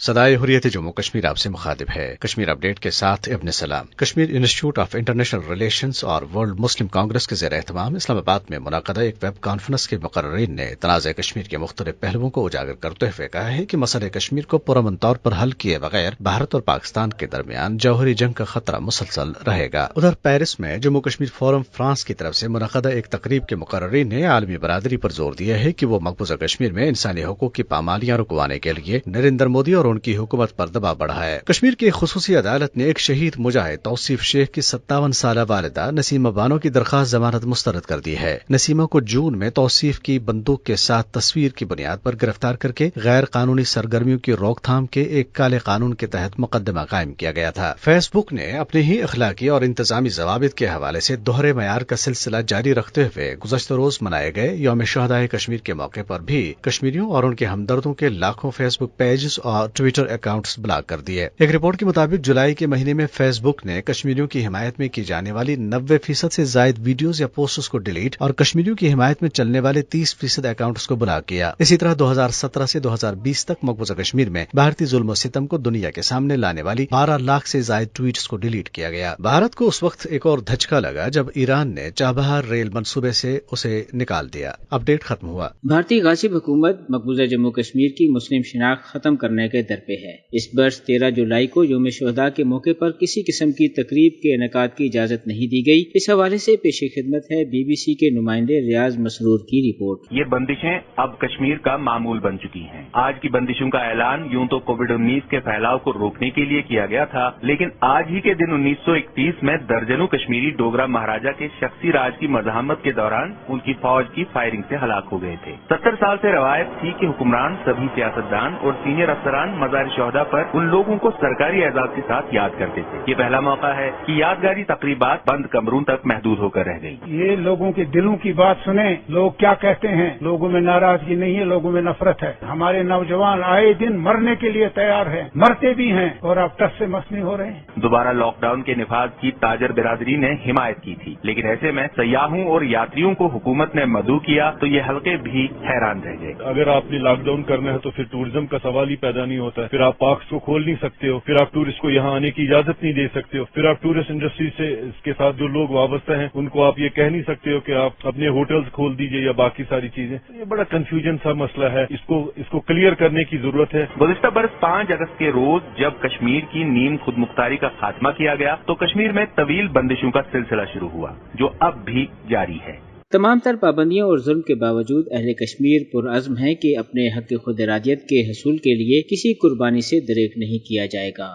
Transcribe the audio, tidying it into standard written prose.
सदाए हुर्रियत जम्मू कश्मीर आपसे मुखातिब है। कश्मीर अपडेट के साथ इब्न सलाम। Kashmir institute of international relations और वर्ल्ड मुस्लिम कांग्रेस के ज़ेर एहतमाम इस्लामाबाद में मुनाक़दा एक वेब कॉन्फ्रेंस के मुक़र्रीन ने तनाज़ कश्मीर के मुख्तलिफ पहलुओं को उजागर करते हुए कहा है कि मसले कश्मीर को पुरअमन तौर पर हल किए बगैर भारत और पाकिस्तान के दरमियान जौहरी जंग का खतरा मुसलसल रहेगा। उधर पेरिस में जम्मू कश्मीर फोरम फ्रांस की तरफ से मुनाक़दा एक तकरीब के मुक़र्रीन ने आलमी बरादरी पर जोर दिया है कि वो मकबूजा कश्मीर में इंसानी हकूक़ की पामालियां रुकवाने के लिए नरेंद्र मोदी और उनकी हुकूमत पर दबाव बढ़ाया है। कश्मीर की खुसूसी अदालत ने एक शहीद मुजाहिद तौसीफ शेख की 57 साल वालिदा नसीमा बानो की दरखास्त जमानत मुस्तरद कर दी है। नसीमा को जून में तौसीफ की बंदूक के साथ तस्वीर की बुनियाद पर गिरफ्तार करके गैर कानूनी सरगर्मियों की रोकथाम के एक काले कानून के तहत मुकदमा कायम किया गया था। फेसबुक ने अपने ही अखलाकी और इंतजामी जवाबित के हवाले से दोहरे मयार का सिलसिला जारी रखते हुए गुज़श्ता रोज मनाए गए यौम शहदाए कश्मीर के मौके पर भी कश्मीरियों और उनके हमदर्दों के लाखों फेसबुक पेजेस और ट्विटर अकाउंट्स ब्लॉक कर दिए। एक रिपोर्ट के मुताबिक जुलाई के महीने में फेसबुक ने कश्मीरियों की हिमायत में की जाने वाली 90% से जायद वीडियोज या पोस्टर्स को डिलीट और कश्मीरियों की हिमायत में चलने वाले 30% अकाउंट्स को ब्लॉक किया। इसी तरह 2017 से 2020 तक मकबूजा कश्मीर में भारतीय जुल्म और सितम को दुनिया के सामने लाने वाली 12 लाख से जायद ट्वीट्स को डिलीट किया गया। भारत को उस वक्त एक और धचका लगा जब ईरान ने चाबहार रेल मंसूबे से उसे निकाल दिया। अपडेट खत्म हुआ। भारतीय गासिब हुकूमत मकबूजा जम्मू कश्मीर की मुस्लिम शिनाख्त खत्म करने के दर पे है। इस वर्ष 13 जुलाई को यौम शुहदा के मौके पर किसी किस्म की तकरीब के इनेकाद की इजाजत नहीं दी गई। इस हवाले से पेश खिदमत है BBC के नुमाइंदे रियाज मसरूर की रिपोर्ट। ये बंदिशें अब कश्मीर का मामूल बन चुकी हैं। आज की बंदिशों का ऐलान यूं तो कोविड-19 के फैलाव को रोकने के लिए किया गया था, लेकिन आज ही के दिन 1931 में दर्जनों कश्मीरी डोगरा महाराजा के शख्सी राज की मज़ाहमत के दौरान उनकी फौज की फायरिंग से हलाक हो गए थे। 70 साल से रवायत थी कि हुक्मरान, सभी सियासतदान और सीनियर अफसरान मज़ार शोहदा पर उन लोगों को सरकारी एजाज के साथ याद करते थे। ये पहला मौका है कि यादगारी तकरीबात बंद कमरों तक महदूद होकर रह गई। ये लोगों के दिलों की बात सुने, लोग क्या कहते हैं। लोगों में नाराजगी नहीं है, लोगों में नफरत है। हमारे नौजवान आए दिन मरने के लिए तैयार हैं, मरते भी हैं और अब टस से मस नहीं हो रहे हैं। दोबारा लॉकडाउन के निफाज की ताजर बिरादरी ने हिमायत की थी, लेकिन ऐसे में सयाहों और यात्रियों को हुकूमत ने मदऊ किया तो ये हल्के भी हैरान रह गए। अगर आपने लॉकडाउन करना है तो फिर टूरिज्म का सवाल ही पैदा नहीं होता है। फिर आप पार्क्स को खोल नहीं सकते हो, फिर आप टूरिस्ट को यहाँ आने की इजाजत नहीं दे सकते हो, फिर आप टूरिस्ट इंडस्ट्री से इसके साथ जो लोग वाबस्ता हैं उनको आप ये कह नहीं सकते हो कि आप अपने होटल्स खोल दीजिए या बाकी सारी चीजें। ये बड़ा कंफ्यूजन सा मसला है, इसको क्लियर करने की जरूरत है। गुज़िश्ता बरस 5 अगस्त के रोज जब कश्मीर की नीम खुद मुख्तारी का खात्मा किया गया तो कश्मीर में तवील बंदिशों का सिलसिला शुरू हुआ, जो अब भी जारी है। तमाम तर पाबंदियों और जुल्म के बावजूद अहले कश्मीर पुरअज़्म है कि अपने हक़ खुद इरादियत के हसूल के लिए किसी कुर्बानी से दरेक नहीं किया जाएगा।